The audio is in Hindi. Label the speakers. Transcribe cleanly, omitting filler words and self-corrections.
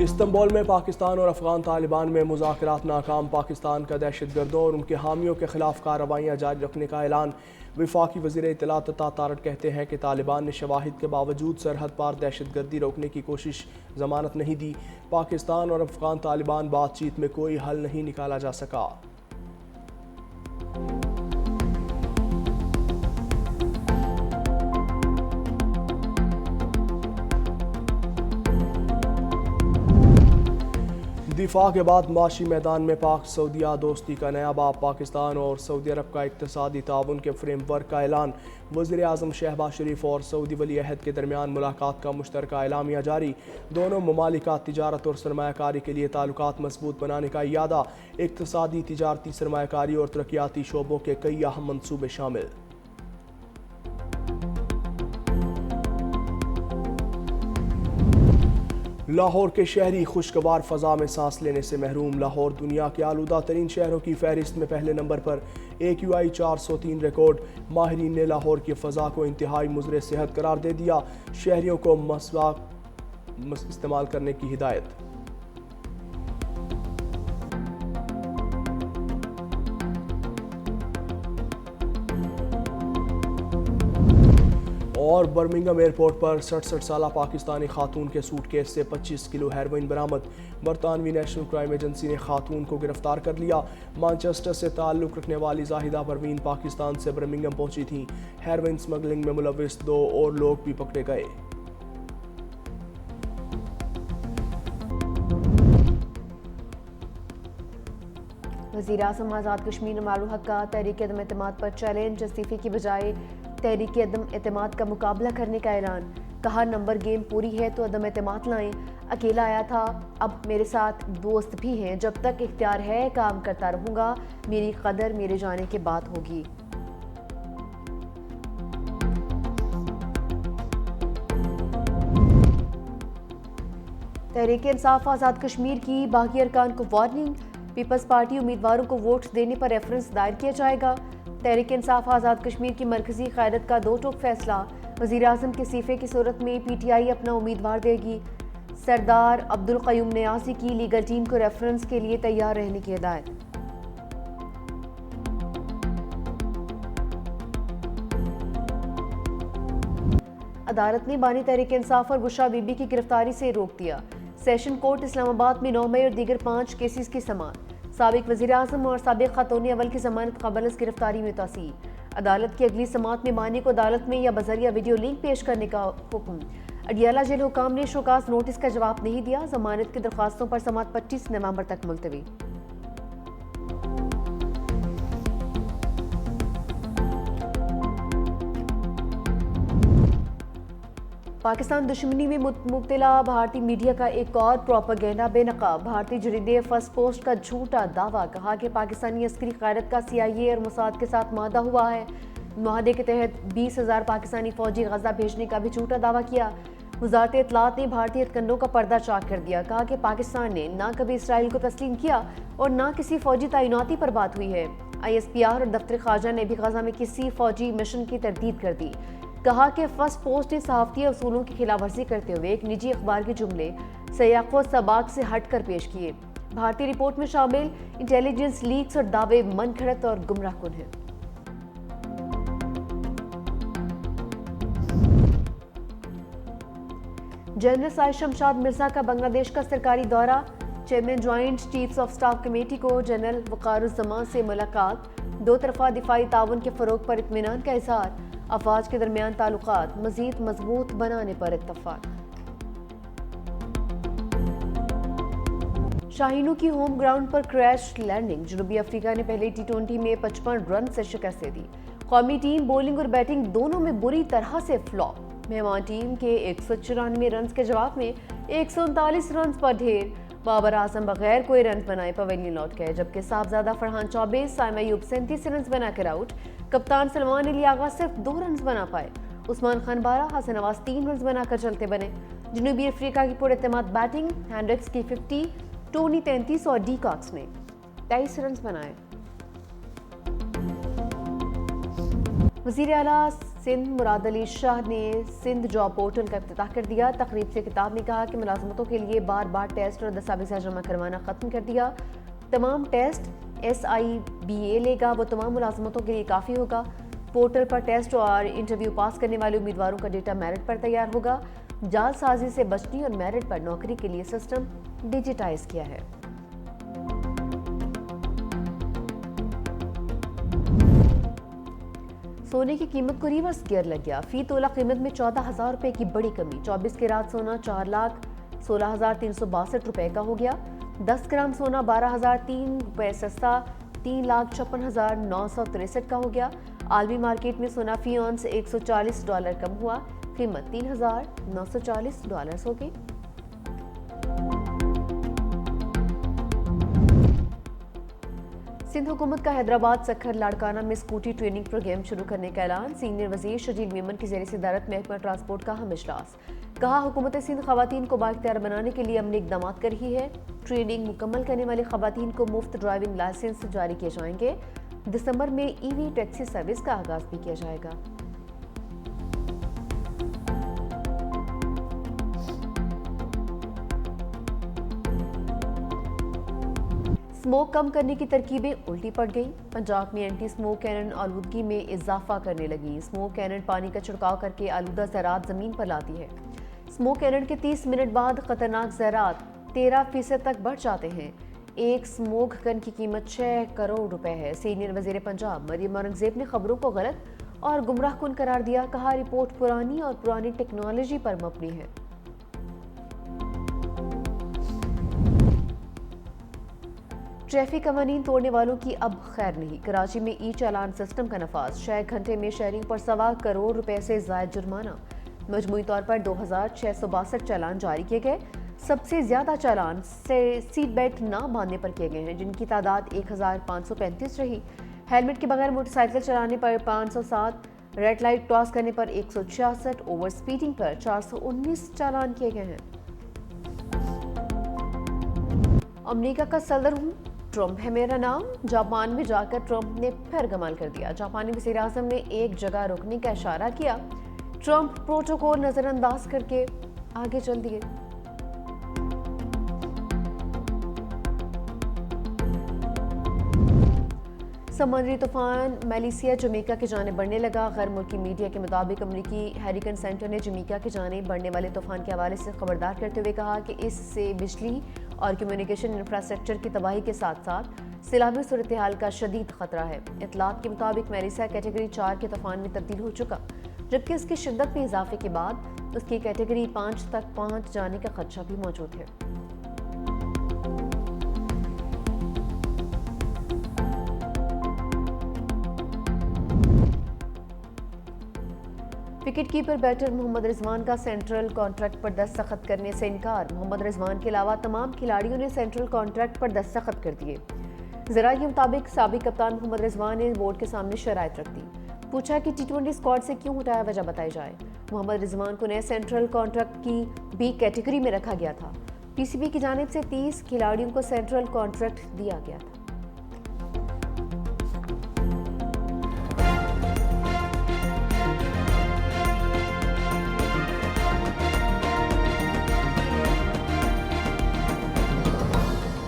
Speaker 1: इस्तंबुल में पाकिस्तान और अफगान तालिबान में मुज़ाकरात नाकाम। पाकिस्तान का दहशतगर्दों और उनके हामियों के खिलाफ कार्रवाइयाँ जारी रखने का ऐलान। वफाकी वज़ीर इत्तलात अता तारड़ कहते हैं कि तालिबान ने शवाहिद के बावजूद सरहद पार दहशतगर्दी रोकने की कोशिश ज़मानत नहीं दी। पाकिस्तान और अफगान तालिबान बातचीत में कोई हल नहीं निकाला जा सका। दिफा के बाद माशी मैदान में पाक सऊदीया दोस्ती का नया बाब। पाकिस्तान और सऊदी अरब का इक़्तिसादी ताउन के फ्रेमवर्क का ऐलान। वज़ीर आज़म शहबाज शरीफ और सऊदी वली अहद के दरमियान मुलाकात का मुश्तरका एलामिया जारी। दोनों ममालिका तिजारत और सरमायाकारी के लिए ताल्लुकात मजबूत बनाने का इरादा। इक़्तिसादी, तिजारती, सरमायाकारी और तरक्याती शोबों के कई अहम मनसूबे शामिल। लाहौर के शहरी खुशगवार फ़ज़ा में सांस लेने से महरूम। लाहौर दुनिया के आलूदा तरीन शहरों की फहरिस्त में पहले नंबर पर। AQI 403 record. माहिरीन ने लाहौर की फ़ज़ा को इंतहाई मुज़र सेहत करार दे दिया। शहरियों को मसवाक इस्तेमाल करने की हिदायत। और बर्मिंघम एयरपोर्ट पर 67 साला पाकिस्तानी खातून के सूटकेस से 25 किलो हेरोइन बरामद। बरतानवी नेशनल क्राइम एजेंसी ने खातून को गिरफ्तार कर लिया। मानचेस्टर से ताल्लुक़ रखने वाली जाहिदा परवीन पाकिस्तान से बर्मिंघम पहुंची थी। हेरोइन स्मगलिंग में मुलविस 2 और लोग भी पकड़े गए।
Speaker 2: वज़ीर आज़म आज़ाद कश्मीर नवाल हक का तहरीक अदम एतमाद पर चैलेंज। इस्तीफे की बजाय तहरीक अदम एतमाद का मुकाबला करने का ऐलान। कहा नंबर गेम पूरी है तो अदम एतमाद लाएं। अकेला आया था, अब मेरे साथ दोस्त भी हैं। जब तक इख्तियार है काम करता रहूँगा। मेरी कदर मेरे जाने के बाद होगी। तहरीक इंसाफ आज़ाद कश्मीर की बाकी अरकान को वार्निंग। पीपल्स पार्टी उम्मीदवारों को वोट देने पर रेफरेंस दायर किया जाएगा। तहरीक इंसाफ आज़ाद कश्मीर की मरकजी क़यादत का 2 टोक फैसला। वज़ीर आज़म के इस्तीफे की सूरत में PTI अपना उम्मीदवार देगी। सरदार अब्दुल क़य्यूम नियाज़ी की लीगल टीम को रेफरेंस के लिए तैयार रहने की हिदायत। अदालत ने बानी तहरीक इंसाफ और बुशरा बीबी की गिरफ्तारी से रोक दिया। सेशन कोर्ट इस्लामाबाद में 9 मई और दीगर 5 केसेस की समाअत। साबिक वज़ीर आज़म और साबिक खातून अव्वल की ज़मानत क़बल अज़ गिरफ्तारी में तासीर। अदालत की अगली समाअत में बानी को अदालत में या बज़रिया वीडियो लिंक पेश करने का हुक्म। अडियाला जेल हुकाम ने शोकास नोटिस का जवाब नहीं दिया। ज़मानत की दरख्वास्तों पर समाअत 25 नवंबर तक मुलतवी। पाकिस्तान दुश्मनी में मुब्तला भारतीय मीडिया का एक और प्रोपेगेंडा बेनकाब। भारतीय जरीदे फर्स्ट पोस्ट का झूठा दावा। कहा कि पाकिस्तानी अस्करी क़यादत का CIA और मोसाद के साथ माहदा हुआ है। माहदे के तहत 20,000 पाकिस्तानी फौजी गजा भेजने का भी झूठा दावा किया। वज़ारत इत्तलात ने भारतीय हथकंडों का पर्दा चाक कर दिया। कहा कि पाकिस्तान ने ना कभी इसराइल को तस्लीम किया और ना किसी फौजी तैनाती पर बात हुई है। ISPR और दफ्तर ख़ारजा ने भी गजा में किसी फौजी मिशन की तरदीद कर दी। कहा कि फर्स्ट पोस्ट ने सहाफ़ती असूलों की खिलाफ वर्जी करते हुए एक निजी अखबार के जुमले सयाक़ व सबाक से हट कर पेश किए। भारतीय रिपोर्ट में शामिल इंटेलिजेंस लीक्स और दावे मनगढ़ंत और गुमराहकुन हैं। जनरल साहिर शमशाद मिर्जा का बांग्लादेश का सरकारी दौरा। Chairman joint chiefs of staff committee को जनरल वक़ारुज़्ज़मान से मुलाकात। 2 तरफ़ा दिफाई ताउन के फ़रोग़ पर इत्मीनान का इज़हार। अफ़वाज के दरमियान ताल्लुकात मज़ीद मजबूत बनाने पर इत्तफ़ाक़। शाहीनों की होम ग्राउंड पर क्रैश लैंडिंग। जनूबी अफ्रीका ने पहले T20 में 55 रन से शिकस्त दे दी। कौमी टीम बॉलिंग और बैटिंग दोनों में बुरी तरह से फ्लॉप। मेहमान टीम के 194 रन के जवाब में 139 रन पर ढेर। बाबर आजम बगैर कोई रन बनाए पवेलियन लौट गए, जबकि साहबजादा फरहान 24, साइमा अयूब 37 रन बनाकर आउट। कप्तान सलमान अली आगा सिर्फ 2 रन बना पाए। उस्मान खान 12, हसन नवाज 3 रन बनाकर चलते बने। जनूबी अफ्रीका की पुरएतमाद बैटिंग, हैंड्रिक्स की 50, टोनी 33 और डी कॉक्स ने 23 रन बनाए। वज़ीर आला सिंध मुराद अली शाह ने सिंध जॉब पोर्टल का इफ्तिताह कर दिया। तकरीब से खिताब में कहा कि मुलाजमतों के लिए बार बार टेस्ट और दस्तावेज़ जमा करवाना ख़त्म कर दिया। तमाम टेस्ट SIBA लेगा, वो तमाम मुलाजमतों के लिए काफ़ी होगा। पोर्टल पर टेस्ट और इंटरव्यू पास करने वाले उम्मीदवारों का डेटा मेरिट पर तैयार होगा। जालसाजी से बचने और मेरिट पर नौकरी के लिए सिस्टम डिजिटाइज किया है। सोने की कीमत को रिवर्स गियर लग गया। फी तोला कीमत में 14,000 रुपए की बड़ी कमी। 24 कैरेट सोना 4,16,362 रुपए का हो गया। 10 ग्राम सोना 12,003 रुपए सस्ता $3,56,963 का हो गया। आलमी मार्केट में सोना फी औंस $140 कम हुआ। कीमत $3,940 हो गई। सिंध हुकूमत का हैदराबाद सखर लाड़काना में स्कूटी ट्रेनिंग प्रोग्राम शुरू करने का ऐलान। सीनियर वजीर शजील मेमन की ज़ेर सदारत महकमा ट्रांसपोर्ट का अहम इजलास। कहा, हुकूमत सिंध खवातीन को बाइख्तियार बनाने के लिए अमली इकदाम कर रही है। ट्रेनिंग मुकम्मल करने वाली खवातीन को मुफ्त ड्राइविंग लाइसेंस जारी किए जाएंगे। दिसंबर में EV टैक्सी सर्विस का आगाज भी किया जाएगा। स्मोक कम करने की तरकीबें उल्टी पड़ गई। पंजाब में एंटी स्मोक कैनन आलूदगी में इजाफा करने लगी। स्मोक कैनन पानी का छिड़काव करके आलूदा ज़रात ज़मीन पर लाती है। स्मोक कैनन के 30 मिनट बाद खतरनाक ज़रात 13% तक बढ़ जाते हैं। एक स्मोक गन की कीमत 6 करोड़ रुपए है। सीनियर वजीर पंजाब मरियम औरंगजेब ने खबरों को गलत और गुमराह कुन करार दिया। कहा, रिपोर्ट पुरानी और पुरानी टेक्नोलॉजी पर मबनी है। ट्रैफिक कवानीन तोड़ने वालों की अब खैर नहीं। कराची में ई चालान सिस्टम का नफाज। 6 घंटे में शहरियों पर 1.25 करोड़ रुपए से जायद जुर्माना। मजमूई तौर पर 2,662 चालान जारी किए गए। सबसे ज्यादा चालान सीट बेल्ट ना बांधने पर किए गए हैं, जिनकी तादाद 1,535 रही। हेलमेट के बगैर मोटरसाइकिल चलाने पर 507, रेड लाइट क्रॉस करने पर 166, ओवर स्पीडिंग पर 419 चालान किए गए हैं। अमेरिका का सदर हूँ, ट्रंप है मेरा नाम। जापान में जाकर ट्रंप ने फिर कमाल कर दिया। जापानी वज़ीर आज़म ने एक जगह रुकने का इशारा किया। ट्रंप प्रोटोकॉल नजरअंदाज करके आगे चल दिए। समुद्री तूफान मेलिसिया जमैका की जाने बढ़ने लगा। गैर मुल्की मीडिया के मुताबिक अमरीकी हैरिकेन सेंटर ने जमैका की जाने बढ़ने वाले तूफान के हवाले से खबरदार करते हुए कहा कि इससे बिजली और कम्युनिकेशन इंफ्रास्ट्रक्चर की तबाही के साथ साथ सैलाबी सूरत हाल का शदीद खतरा है। इतलात के मुताबिक मेलिसिया कैटेगरी 4 के तूफान में तब्दील हो चुका, जबकि इसकी शिद्दत में इजाफे के बाद उसकी कैटेगरी 5 तक पहुंच जाने का खदशा भी मौजूद है। Wicket keeper batter Mohammad Rizwan का सेंट्रल कॉन्ट्रैक्ट पर दस्तखत करने से इनकार। मोहम्मद रिजवान के अलावा तमाम खिलाड़ियों ने सेंट्रल कॉन्ट्रैक्ट पर दस्तखत कर दिए। ज़राए के मुताबिक साबिक कप्तान मोहम्मद रिजवान ने बोर्ड के सामने शराइत रख दी। पूछा कि T20 स्क्वाड से क्यों हटाया, वजह बताई जाए। मोहम्मद रिजवान को नए सेंट्रल कॉन्ट्रैक्ट की B कैटेगरी में रखा गया था। PCB की जानिब से 30 खिलाड़ियों को सेंट्रल कॉन्ट्रैक्ट दिया गया था।